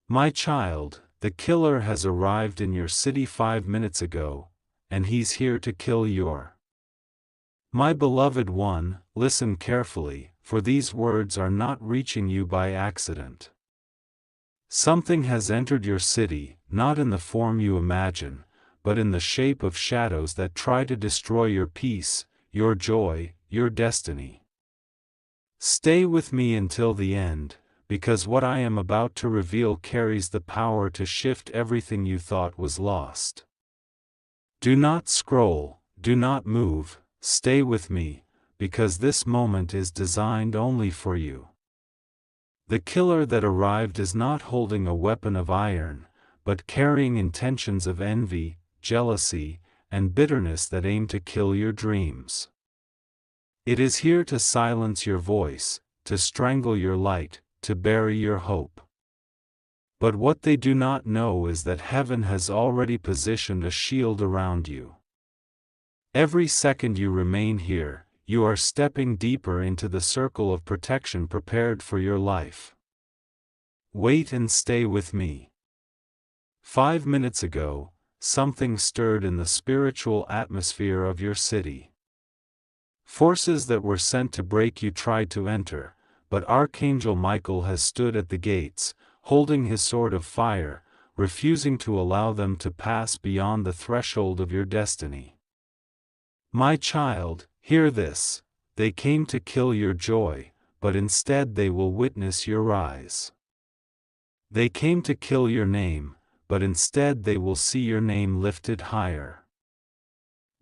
My child, the killer has arrived in your city 5 minutes ago, and he's here to kill your. My beloved one, listen carefully, for these words are not reaching you by accident. Something has entered your city, not in the form you imagine, but in the shape of shadows that try to destroy your peace, your joy, your destiny. Stay with me until the end, because what I am about to reveal carries the power to shift everything you thought was lost. Do not scroll, do not move, stay with me, because this moment is designed only for you. The killer that arrived is not holding a weapon of iron, but carrying intentions of envy, jealousy, and bitterness that aim to kill your dreams. It is here to silence your voice, to strangle your light, to bury your hope. But what they do not know is that heaven has already positioned a shield around you. Every second you remain here, you are stepping deeper into the circle of protection prepared for your life. Wait and stay with me. 5 minutes ago, something stirred in the spiritual atmosphere of your city. Forces that were sent to break you tried to enter, but Archangel Michael has stood at the gates, holding his sword of fire, refusing to allow them to pass beyond the threshold of your destiny. My child, hear this: they came to kill your joy, but instead they will witness your rise. They came to kill your name, but instead they will see your name lifted higher.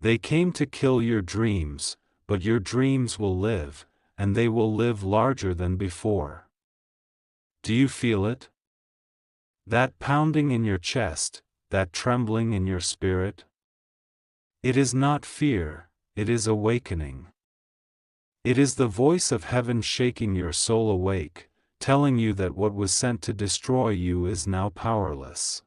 They came to kill your dreams, but your dreams will live, and they will live larger than before. Do you feel it? That pounding in your chest, that trembling in your spirit? It is not fear, it is awakening. It is the voice of heaven shaking your soul awake, telling you that what was sent to destroy you is now powerless.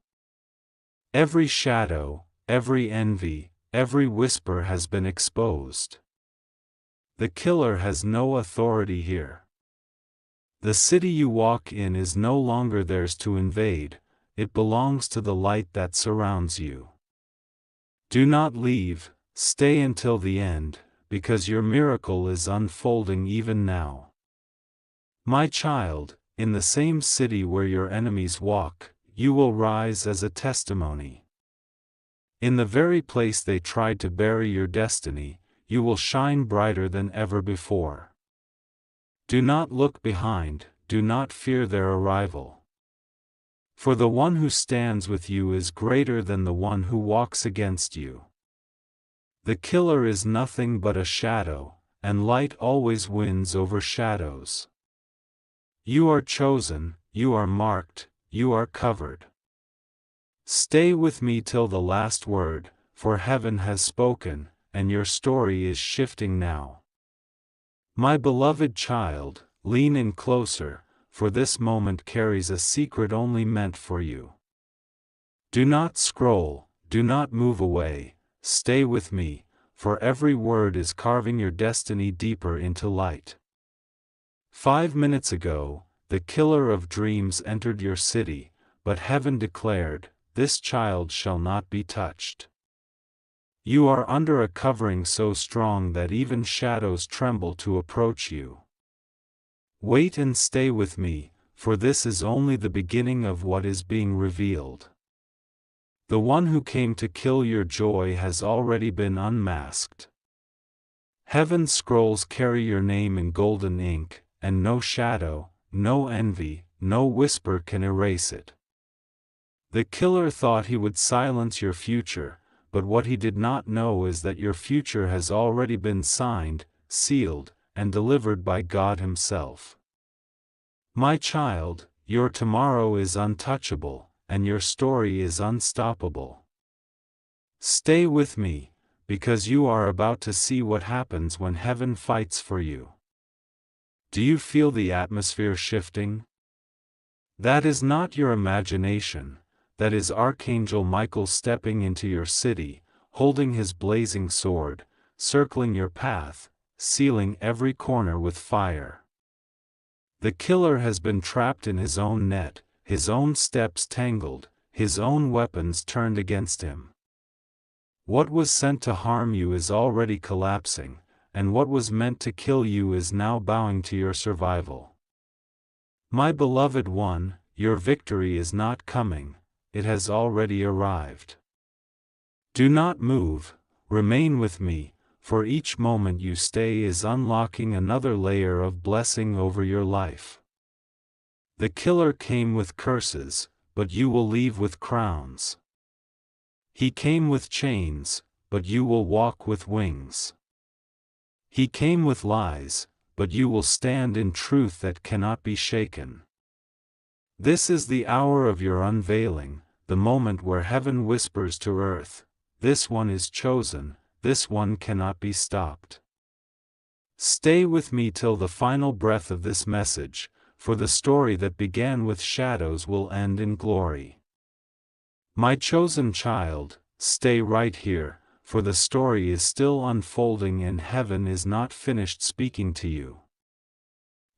Every shadow, every envy, every whisper has been exposed. The killer has no authority here. The city you walk in is no longer theirs to invade, it belongs to the light that surrounds you. Do not leave, stay until the end, because your miracle is unfolding even now. My child, in the same city where your enemies walk, you will rise as a testimony. In the very place they tried to bury your destiny, you will shine brighter than ever before. Do not look behind, do not fear their arrival. For the one who stands with you is greater than the one who walks against you. The killer is nothing but a shadow, and light always wins over shadows. You are chosen, you are marked, you are covered. Stay with me till the last word, for heaven has spoken, and your story is shifting now. My beloved child, lean in closer, for this moment carries a secret only meant for you. Do not scroll, do not move away, stay with me, for every word is carving your destiny deeper into light. 5 minutes ago, the killer of dreams entered your city, but heaven declared, "This child shall not be touched." You are under a covering so strong that even shadows tremble to approach you. Wait and stay with me, for this is only the beginning of what is being revealed. The one who came to kill your joy has already been unmasked. Heaven's scrolls carry your name in golden ink, and no shadow, no envy, no whisper can erase it. The killer thought he would silence your future, but what he did not know is that your future has already been signed, sealed, and delivered by God Himself. My child, your tomorrow is untouchable, and your story is unstoppable. Stay with me, because you are about to see what happens when heaven fights for you. Do you feel the atmosphere shifting? That is not your imagination. That is Archangel Michael stepping into your city, holding his blazing sword, circling your path, sealing every corner with fire. The killer has been trapped in his own net, his own steps tangled, his own weapons turned against him. What was sent to harm you is already collapsing, and what was meant to kill you is now bowing to your survival. My beloved one, your victory is not coming, it has already arrived. Do not move, remain with me, for each moment you stay is unlocking another layer of blessing over your life. The killer came with curses, but you will leave with crowns. He came with chains, but you will walk with wings. He came with lies, but you will stand in truth that cannot be shaken. This is the hour of your unveiling, the moment where heaven whispers to earth, "This one is chosen, this one cannot be stopped." Stay with me till the final breath of this message, for the story that began with shadows will end in glory. My chosen child, stay right here, for the story is still unfolding and heaven is not finished speaking to you.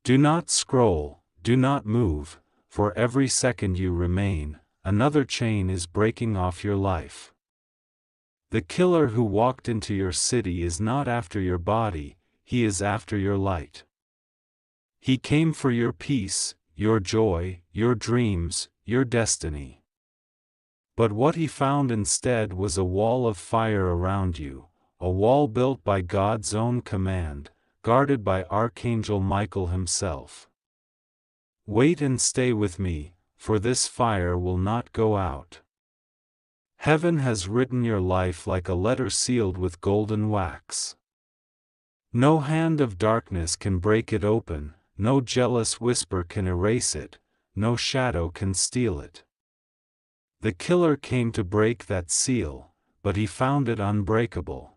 Do not scroll, do not move, for every second you remain, another chain is breaking off your life. The killer who walked into your city is not after your body, he is after your light. He came for your peace, your joy, your dreams, your destiny. But what he found instead was a wall of fire around you, a wall built by God's own command, guarded by Archangel Michael himself. Wait and stay with me, for this fire will not go out. Heaven has written your life like a letter sealed with golden wax. No hand of darkness can break it open, no jealous whisper can erase it, no shadow can steal it. The killer came to break that seal, but he found it unbreakable.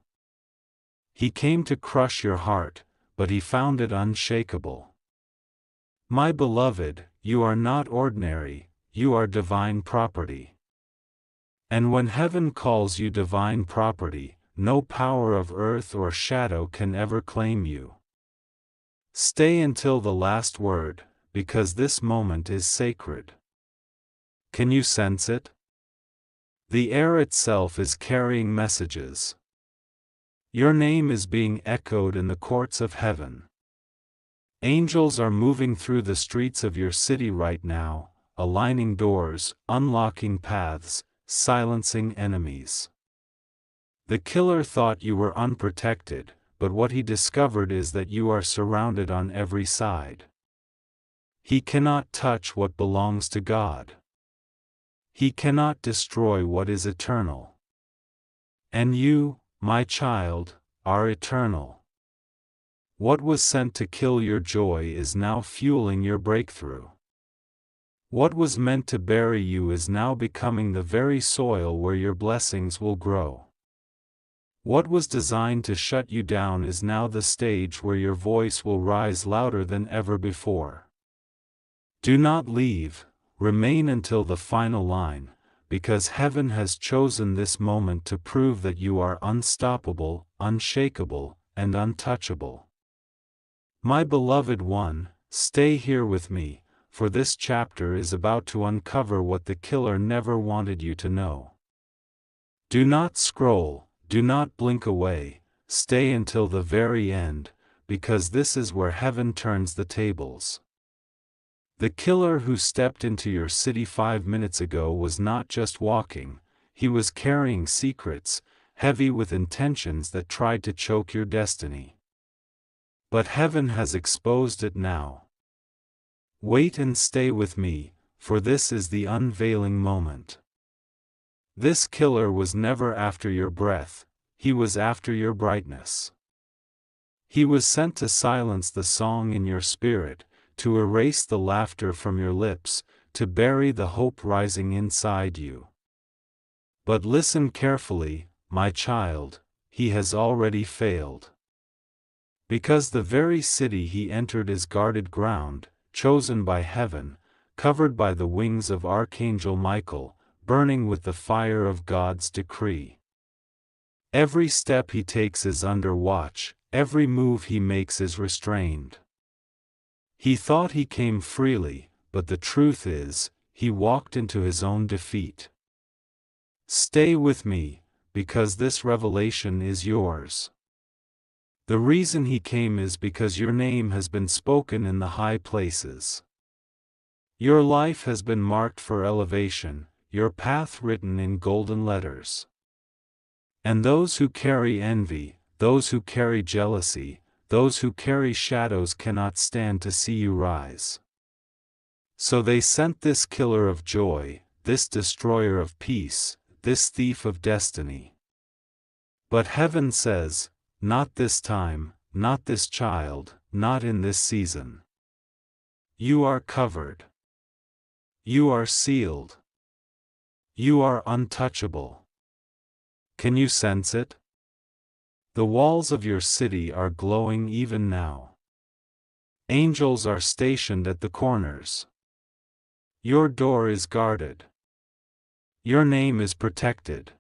He came to crush your heart, but he found it unshakable. My beloved, you are not ordinary, you are divine property. And when heaven calls you divine property, no power of earth or shadow can ever claim you. Stay until the last word, because this moment is sacred. Can you sense it? The air itself is carrying messages. Your name is being echoed in the courts of heaven. Angels are moving through the streets of your city right now, aligning doors, unlocking paths, silencing enemies. The killer thought you were unprotected, but what he discovered is that you are surrounded on every side. He cannot touch what belongs to God. He cannot destroy what is eternal. And you, my child, are eternal. What was sent to kill your joy is now fueling your breakthrough. What was meant to bury you is now becoming the very soil where your blessings will grow. What was designed to shut you down is now the stage where your voice will rise louder than ever before. Do not leave, remain until the final line, because heaven has chosen this moment to prove that you are unstoppable, unshakable, and untouchable. My beloved one, stay here with me, for this chapter is about to uncover what the killer never wanted you to know. Do not scroll, do not blink away, stay until the very end, because this is where heaven turns the tables. The killer who stepped into your city 5 minutes ago was not just walking, he was carrying secrets, heavy with intentions that tried to choke your destiny. But heaven has exposed it now. Wait and stay with me, for this is the unveiling moment. This killer was never after your breath, he was after your brightness. He was sent to silence the song in your spirit, to erase the laughter from your lips, to bury the hope rising inside you. But listen carefully, my child, he has already failed. Because the very city he entered is guarded ground, chosen by heaven, covered by the wings of Archangel Michael, burning with the fire of God's decree. Every step he takes is under watch, every move he makes is restrained. He thought he came freely, but the truth is, he walked into his own defeat. Stay with me, because this revelation is yours. The reason he came is because your name has been spoken in the high places. Your life has been marked for elevation, your path written in golden letters. And those who carry envy, those who carry jealousy, those who carry shadows cannot stand to see you rise. So they sent this killer of joy, this destroyer of peace, this thief of destiny. But heaven says, not this time, not this child, not in this season. You are covered. You are sealed. You are untouchable. Can you sense it? The walls of your city are glowing even now. Angels are stationed at the corners. Your door is guarded. Your name is protected.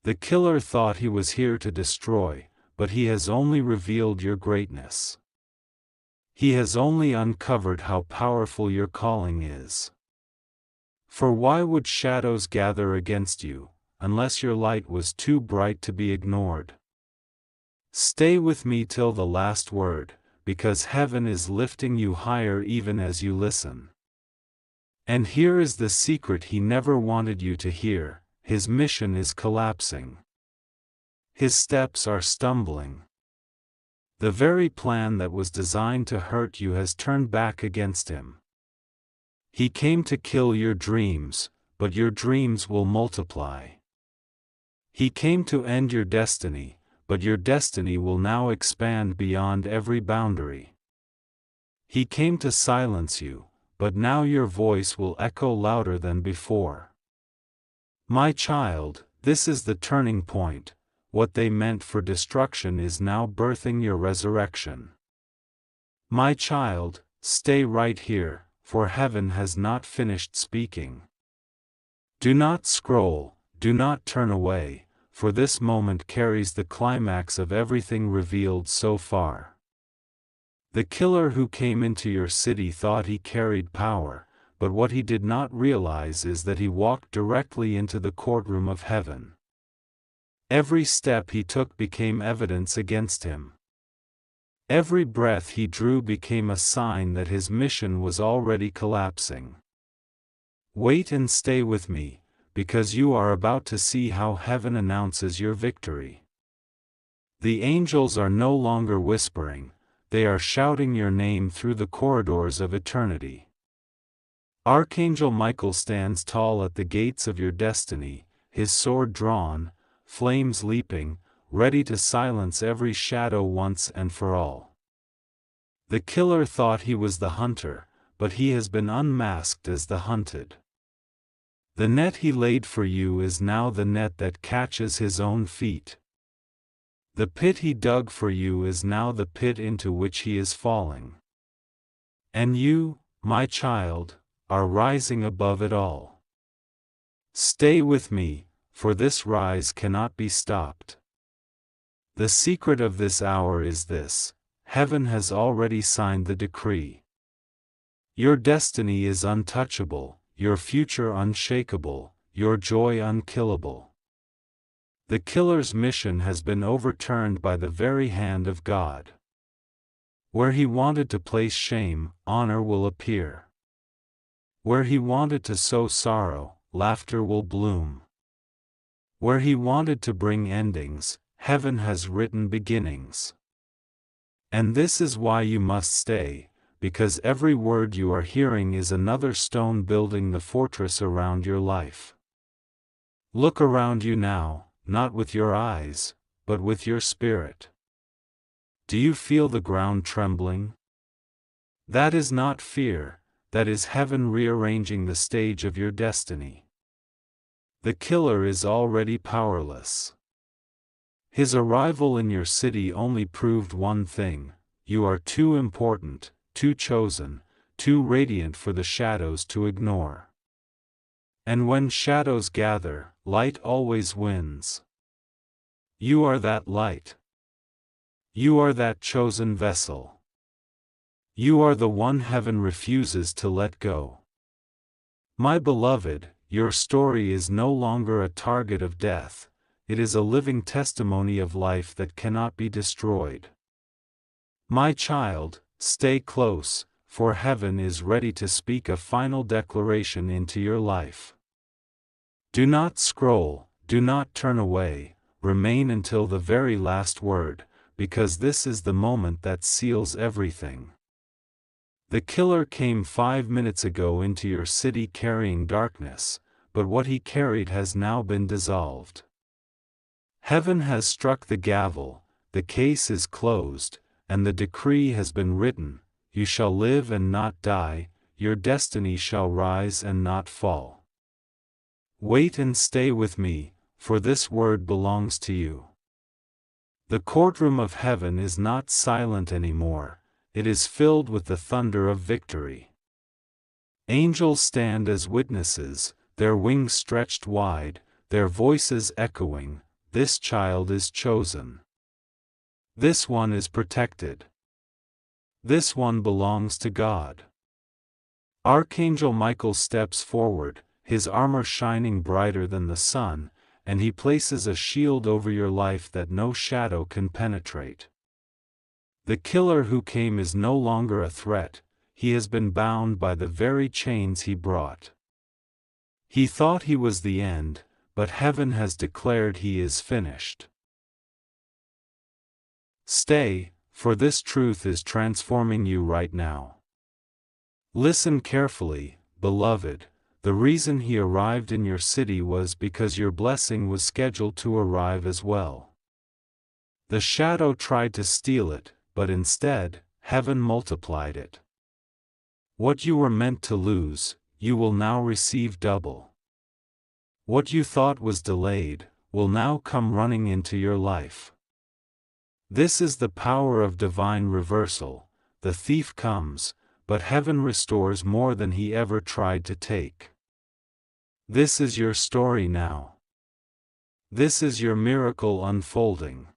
The killer thought he was here to destroy, but he has only revealed your greatness. He has only uncovered how powerful your calling is. For why would shadows gather against you, unless your light was too bright to be ignored? Stay with me till the last word, because heaven is lifting you higher even as you listen. And here is the secret he never wanted you to hear: his mission is collapsing. His steps are stumbling. The very plan that was designed to hurt you has turned back against him. He came to kill your dreams, but your dreams will multiply. He came to end your destiny, but your destiny will now expand beyond every boundary. He came to silence you, but now your voice will echo louder than before. My child, this is the turning point. What they meant for destruction is now birthing your resurrection. My child, stay right here, for heaven has not finished speaking. Do not scroll, do not turn away, for this moment carries the climax of everything revealed so far. The killer who came into your city thought he carried power, but what he did not realize is that he walked directly into the courtroom of heaven. Every step he took became evidence against him. Every breath he drew became a sign that his mission was already collapsing. Wait and stay with me, because you are about to see how heaven announces your victory. The angels are no longer whispering, they are shouting your name through the corridors of eternity. Archangel Michael stands tall at the gates of your destiny, his sword drawn, flames leaping, ready to silence every shadow once and for all. The killer thought he was the hunter, but he has been unmasked as the hunted. The net he laid for you is now the net that catches his own feet. The pit he dug for you is now the pit into which he is falling. And you, my child, are rising above it all. Stay with me, for this rise cannot be stopped. The secret of this hour is this: heaven has already signed the decree. Your destiny is untouchable, your future unshakable, your joy unkillable. The killer's mission has been overturned by the very hand of God. Where he wanted to place shame, honor will appear. Where he wanted to sow sorrow, laughter will bloom. Where he wanted to bring endings, heaven has written beginnings. And this is why you must stay, because every word you are hearing is another stone building the fortress around your life. Look around you now, not with your eyes, but with your spirit. Do you feel the ground trembling? That is not fear, that is heaven rearranging the stage of your destiny. The killer is already powerless. His arrival in your city only proved one thing: you are too important, too chosen, too radiant for the shadows to ignore. And when shadows gather, light always wins. You are that light. You are that chosen vessel. You are the one heaven refuses to let go. My beloved, your story is no longer a target of death, it is a living testimony of life that cannot be destroyed. My child, stay close, for heaven is ready to speak a final declaration into your life. Do not scroll, do not turn away, remain until the very last word, because this is the moment that seals everything. The killer came 5 minutes ago into your city carrying darkness, but what he carried has now been dissolved. Heaven has struck the gavel, the case is closed, and the decree has been written: you shall live and not die, your destiny shall rise and not fall. Wait and stay with me, for this word belongs to you. The courtroom of heaven is not silent anymore, it is filled with the thunder of victory. Angels stand as witnesses, their wings stretched wide, their voices echoing: this child is chosen. This one is protected. This one belongs to God. Archangel Michael steps forward, his armor shining brighter than the sun, and he places a shield over your life that no shadow can penetrate. The killer who came is no longer a threat, he has been bound by the very chains he brought. He thought he was the end, but heaven has declared he is finished. Stay, for this truth is transforming you right now. Listen carefully, beloved, the reason he arrived in your city was because your blessing was scheduled to arrive as well. The shadow tried to steal it, but instead, heaven multiplied it. What you were meant to lose, you will now receive double. What you thought was delayed, will now come running into your life. This is the power of divine reversal. The thief comes, but heaven restores more than he ever tried to take. This is your story now. This is your miracle unfolding.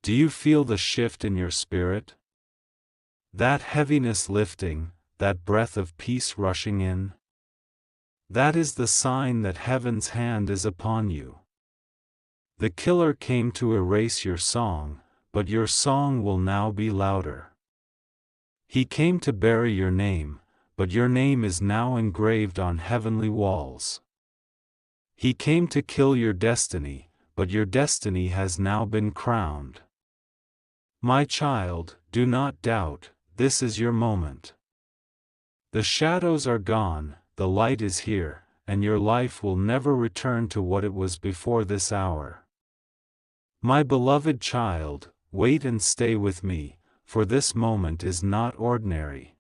Do you feel the shift in your spirit? That heaviness lifting, that breath of peace rushing in? That is the sign that heaven's hand is upon you. The killer came to erase your song, but your song will now be louder. He came to bury your name, but your name is now engraved on heavenly walls. He came to kill your destiny, but your destiny has now been crowned. My child, do not doubt, this is your moment. The shadows are gone, the light is here, and your life will never return to what it was before this hour. My beloved child, wait and stay with me, for this moment is not ordinary.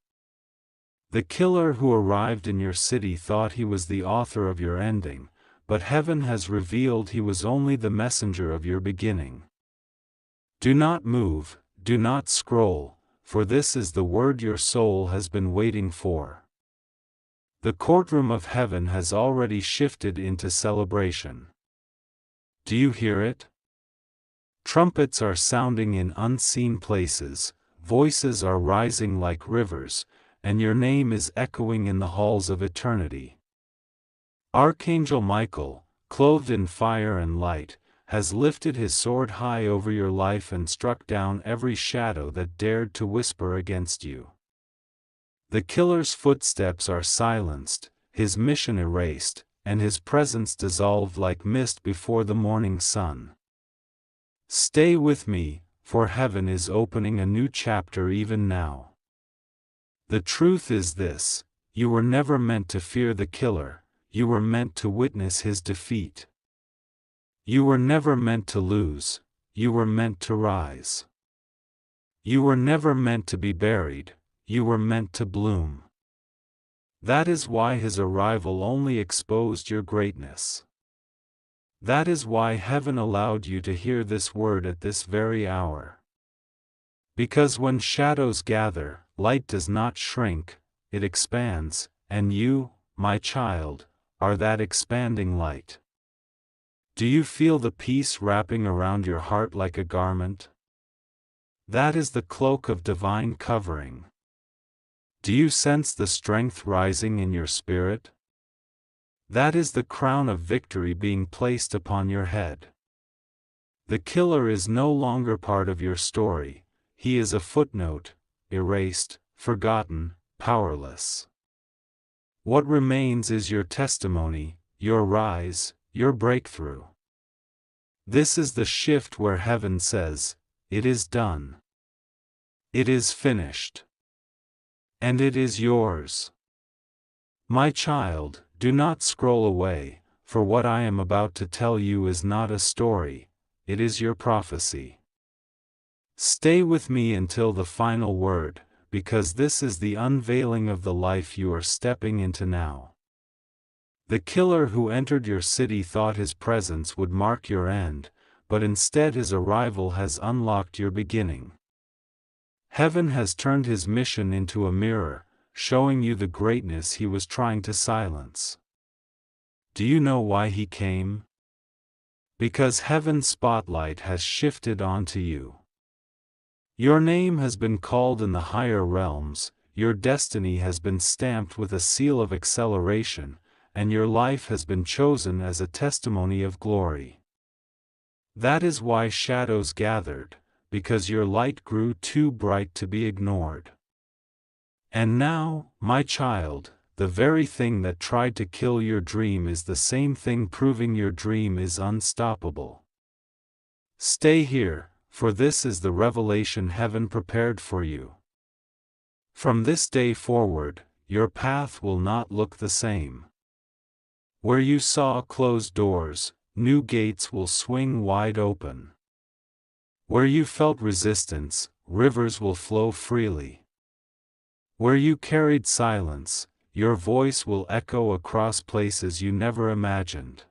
The killer who arrived in your city thought he was the author of your ending, but heaven has revealed he was only the messenger of your beginning. Do not move, do not scroll, for this is the word your soul has been waiting for. The courtroom of heaven has already shifted into celebration. Do you hear it? Trumpets are sounding in unseen places, voices are rising like rivers, and your name is echoing in the halls of eternity. Archangel Michael, clothed in fire and light, has lifted his sword high over your life and struck down every shadow that dared to whisper against you. The killer's footsteps are silenced, his mission erased, and his presence dissolved like mist before the morning sun. Stay with me, for heaven is opening a new chapter even now. The truth is this: you were never meant to fear the killer, you were meant to witness his defeat. You were never meant to lose, you were meant to rise. You were never meant to be buried, you were meant to bloom. That is why his arrival only exposed your greatness. That is why heaven allowed you to hear this word at this very hour. Because when shadows gather, light does not shrink, it expands, and you, my child, are that expanding light. Do you feel the peace wrapping around your heart like a garment? That is the cloak of divine covering. Do you sense the strength rising in your spirit? That is the crown of victory being placed upon your head. The killer is no longer part of your story, he is a footnote, erased, forgotten, powerless. What remains is your testimony, your rise, your breakthrough. This is the shift where heaven says, "It is done. It is finished. And it is yours." My child, do not scroll away, for what I am about to tell you is not a story, it is your prophecy. Stay with me until the final word, because this is the unveiling of the life you are stepping into now. The killer who entered your city thought his presence would mark your end, but instead his arrival has unlocked your beginning. Heaven has turned his mission into a mirror, showing you the greatness he was trying to silence. Do you know why he came? Because heaven's spotlight has shifted onto you. Your name has been called in the higher realms, your destiny has been stamped with a seal of acceleration, and your life has been chosen as a testimony of glory. That is why shadows gathered, because your light grew too bright to be ignored. And now, my child, the very thing that tried to kill your dream is the same thing proving your dream is unstoppable. Stay here, for this is the revelation heaven prepared for you. From this day forward, your path will not look the same. Where you saw closed doors, new gates will swing wide open. Where you felt resistance, rivers will flow freely. Where you carried silence, your voice will echo across places you never imagined.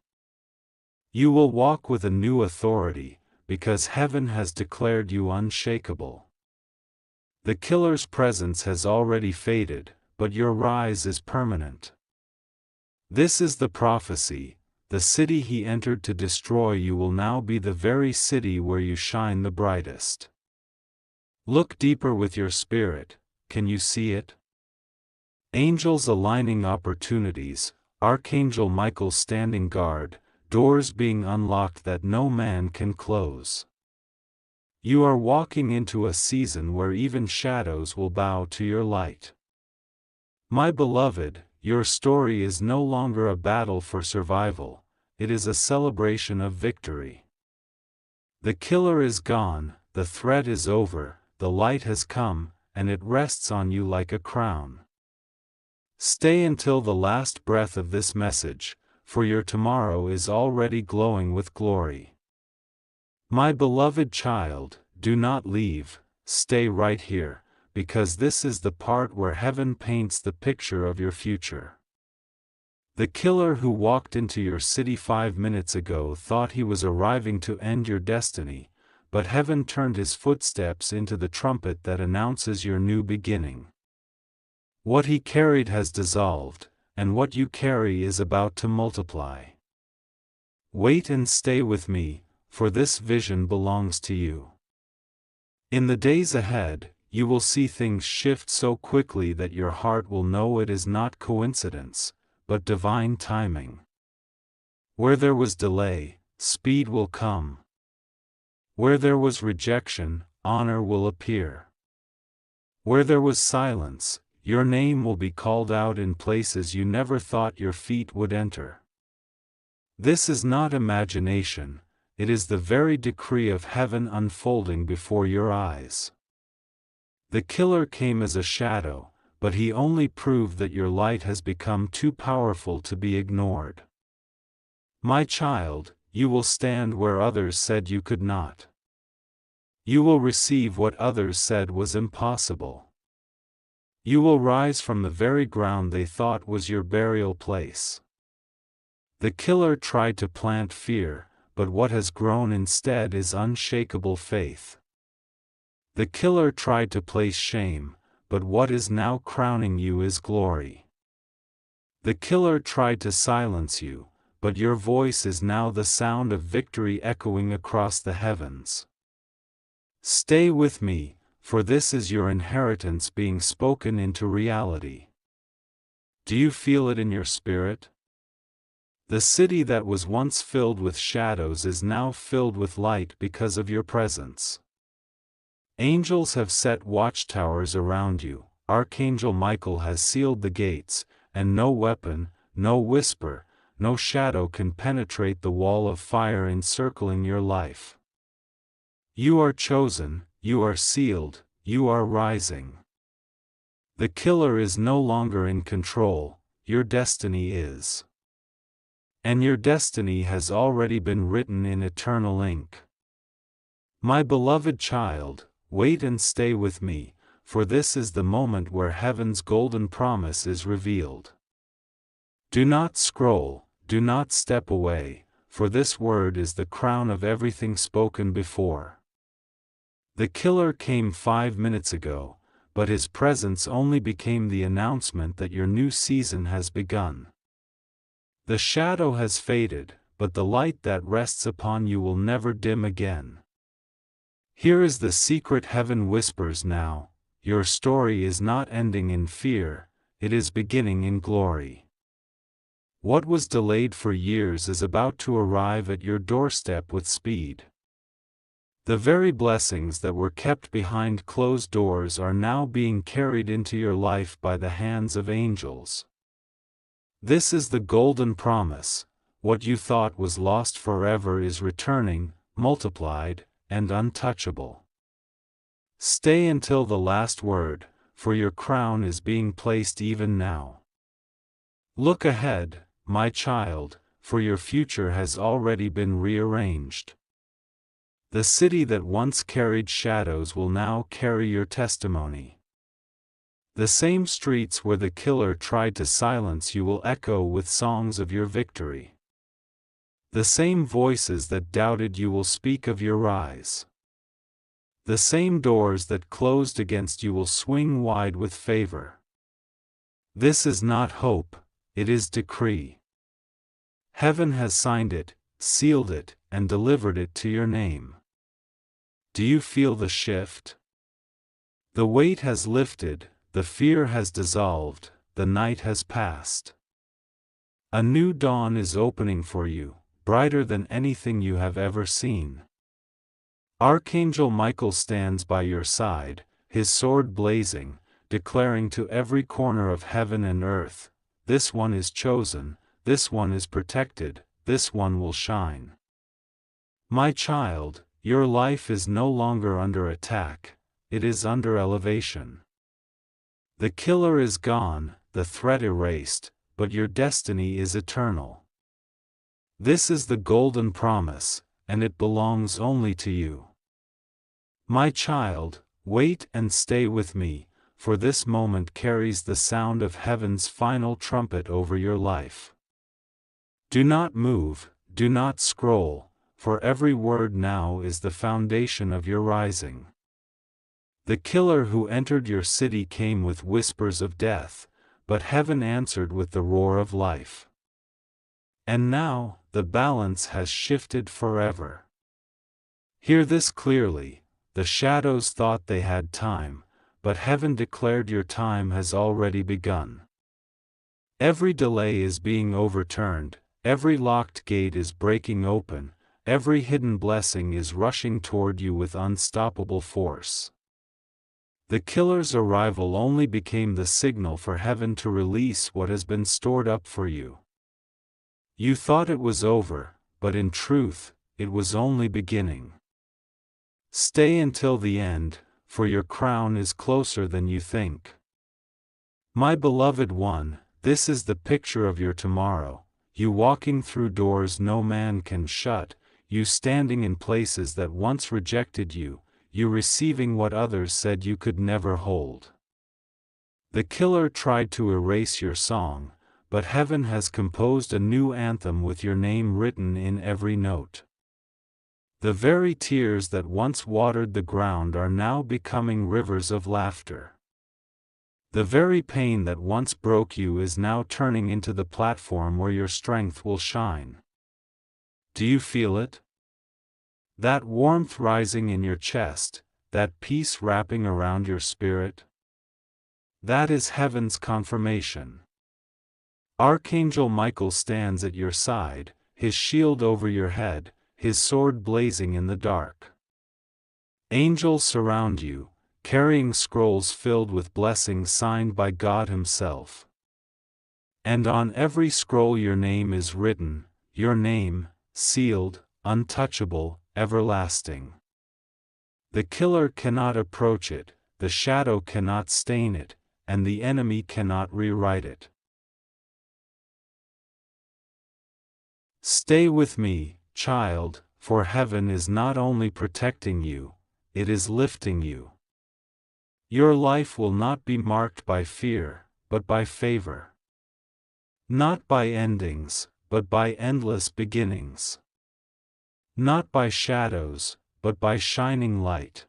You will walk with a new authority, because heaven has declared you unshakable. The killer's presence has already faded, but your rise is permanent. This is the prophecy: the city he entered to destroy you will now be the very city where you shine the brightest. Look deeper with your spirit, can you see it? Angels aligning opportunities, Archangel Michael standing guard, doors being unlocked that no man can close. You are walking into a season where even shadows will bow to your light. My beloved, your story is no longer a battle for survival, it is a celebration of victory. The killer is gone, the threat is over, the light has come, and it rests on you like a crown. Stay until the last breath of this message, for your tomorrow is already glowing with glory. My beloved child, do not leave, stay right here, because this is the part where heaven paints the picture of your future. The killer who walked into your city 5 minutes ago thought he was arriving to end your destiny, but heaven turned his footsteps into the trumpet that announces your new beginning. What he carried has dissolved, and what you carry is about to multiply. Wait and stay with me, for this vision belongs to you. In the days ahead, you will see things shift so quickly that your heart will know it is not coincidence, but divine timing. Where there was delay, speed will come. Where there was rejection, honor will appear. Where there was silence, your name will be called out in places you never thought your feet would enter. This is not imagination, it is the very decree of heaven unfolding before your eyes. The killer came as a shadow, but he only proved that your light has become too powerful to be ignored. My child, you will stand where others said you could not. You will receive what others said was impossible. You will rise from the very ground they thought was your burial place. The killer tried to plant fear, but what has grown instead is unshakable faith. The killer tried to place shame, but what is now crowning you is glory. The killer tried to silence you, but your voice is now the sound of victory echoing across the heavens. Stay with me, for this is your inheritance being spoken into reality. Do you feel it in your spirit? The city that was once filled with shadows is now filled with light because of your presence. Angels have set watchtowers around you, Archangel Michael has sealed the gates, and no weapon, no whisper, no shadow can penetrate the wall of fire encircling your life. You are chosen, you are sealed, you are rising. The killer is no longer in control, your destiny is. And your destiny has already been written in eternal ink. My beloved child, wait and stay with me, for this is the moment where heaven's golden promise is revealed. Do not scroll, do not step away, for this word is the crown of everything spoken before. The killer came 5 minutes ago, but his presence only became the announcement that your new season has begun. The shadow has faded, but the light that rests upon you will never dim again. Here is the secret heaven whispers now: your story is not ending in fear, it is beginning in glory. What was delayed for years is about to arrive at your doorstep with speed. The very blessings that were kept behind closed doors are now being carried into your life by the hands of angels. This is the golden promise: what you thought was lost forever is returning, multiplied, and untouchable. Stay until the last word, for your crown is being placed even now. Look ahead, my child, for your future has already been rearranged. The city that once carried shadows will now carry your testimony. The same streets where the killer tried to silence you will echo with songs of your victory. The same voices that doubted you will speak of your rise. The same doors that closed against you will swing wide with favor. This is not hope, it is decree. Heaven has signed it, sealed it, and delivered it to your name. Do you feel the shift? The weight has lifted, the fear has dissolved, the night has passed. A new dawn is opening for you, brighter than anything you have ever seen. Archangel Michael stands by your side, his sword blazing, declaring to every corner of heaven and earth: this one is chosen, this one is protected, this one will shine. My child, your life is no longer under attack, it is under elevation. The killer is gone, the threat erased, but your destiny is eternal. This is the golden promise, and it belongs only to you. My child, wait and stay with me, for this moment carries the sound of heaven's final trumpet over your life. Do not move, do not scroll, for every word now is the foundation of your rising. The killer who entered your city came with whispers of death, but heaven answered with the roar of life. And now, the balance has shifted forever. Hear this clearly: the shadows thought they had time, but heaven declared your time has already begun. Every delay is being overturned, every locked gate is breaking open, every hidden blessing is rushing toward you with unstoppable force. The killer's arrival only became the signal for heaven to release what has been stored up for you. You thought it was over, but in truth, it was only beginning. Stay until the end, for your crown is closer than you think. My beloved one, this is the picture of your tomorrow: you walking through doors no man can shut, you standing in places that once rejected you, you receiving what others said you could never hold. The killer tried to erase your song, but heaven has composed a new anthem with your name written in every note. The very tears that once watered the ground are now becoming rivers of laughter. The very pain that once broke you is now turning into the platform where your strength will shine. Do you feel it? That warmth rising in your chest, that peace wrapping around your spirit? That is heaven's confirmation. Archangel Michael stands at your side, his shield over your head, his sword blazing in the dark. Angels surround you, carrying scrolls filled with blessings signed by God Himself. And on every scroll your name is written, your name, sealed, untouchable, everlasting. The killer cannot approach it, the shadow cannot stain it, and the enemy cannot rewrite it. Stay with me, child, for heaven is not only protecting you, it is lifting you. Your life will not be marked by fear, but by favor. Not by endings, but by endless beginnings. Not by shadows, but by shining light.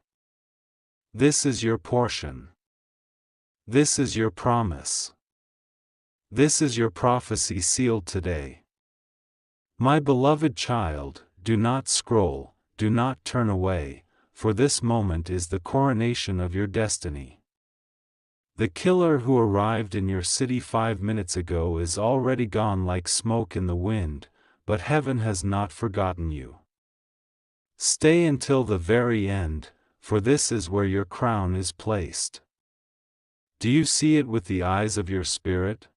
This is your portion. This is your promise. This is your prophecy sealed today. My beloved child, do not scroll, do not turn away, for this moment is the coronation of your destiny. The killer who arrived in your city 5 minutes ago is already gone like smoke in the wind, but heaven has not forgotten you. Stay until the very end, for this is where your crown is placed. Do you see it with the eyes of your spirit?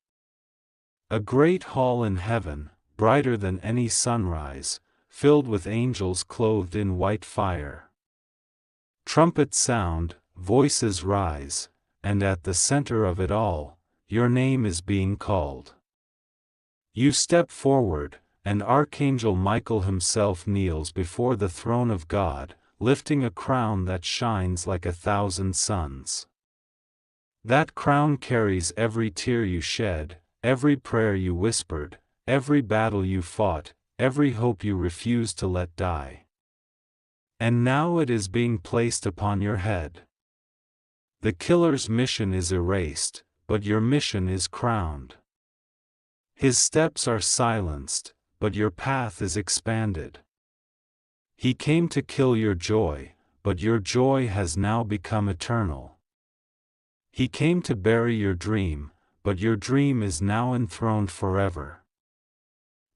A great hall in heaven, brighter than any sunrise, filled with angels clothed in white fire. Trumpets sound, voices rise, and at the center of it all, your name is being called. You step forward, and Archangel Michael himself kneels before the throne of God, lifting a crown that shines like 1,000 suns. That crown carries every tear you shed, every prayer you whispered, every battle you fought, every hope you refused to let die. And now it is being placed upon your head. The killer's mission is erased, but your mission is crowned. His steps are silenced, but your path is expanded. He came to kill your joy, but your joy has now become eternal. He came to bury your dream, but your dream is now enthroned forever.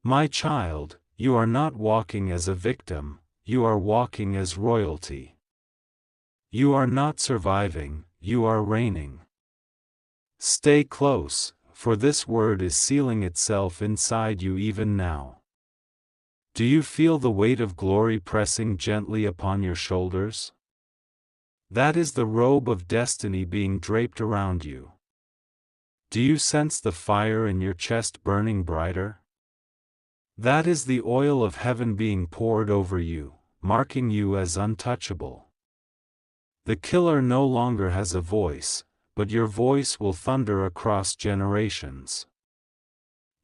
My child, you are not walking as a victim, you are walking as royalty. You are not surviving, you are reigning. Stay close, for this word is sealing itself inside you even now. Do you feel the weight of glory pressing gently upon your shoulders? That is the robe of destiny being draped around you. Do you sense the fire in your chest burning brighter? That is the oil of heaven being poured over you, marking you as untouchable. The killer no longer has a voice, but your voice will thunder across generations.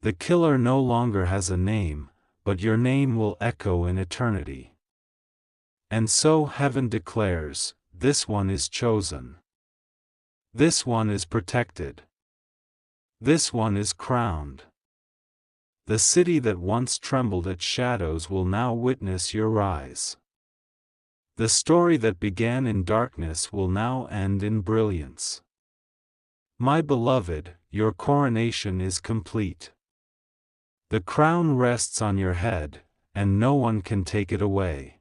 The killer no longer has a name, but your name will echo in eternity. And so heaven declares, this one is chosen. This one is protected. This one is crowned. The city that once trembled at shadows will now witness your rise. The story that began in darkness will now end in brilliance. My beloved, your coronation is complete. The crown rests on your head, and no one can take it away.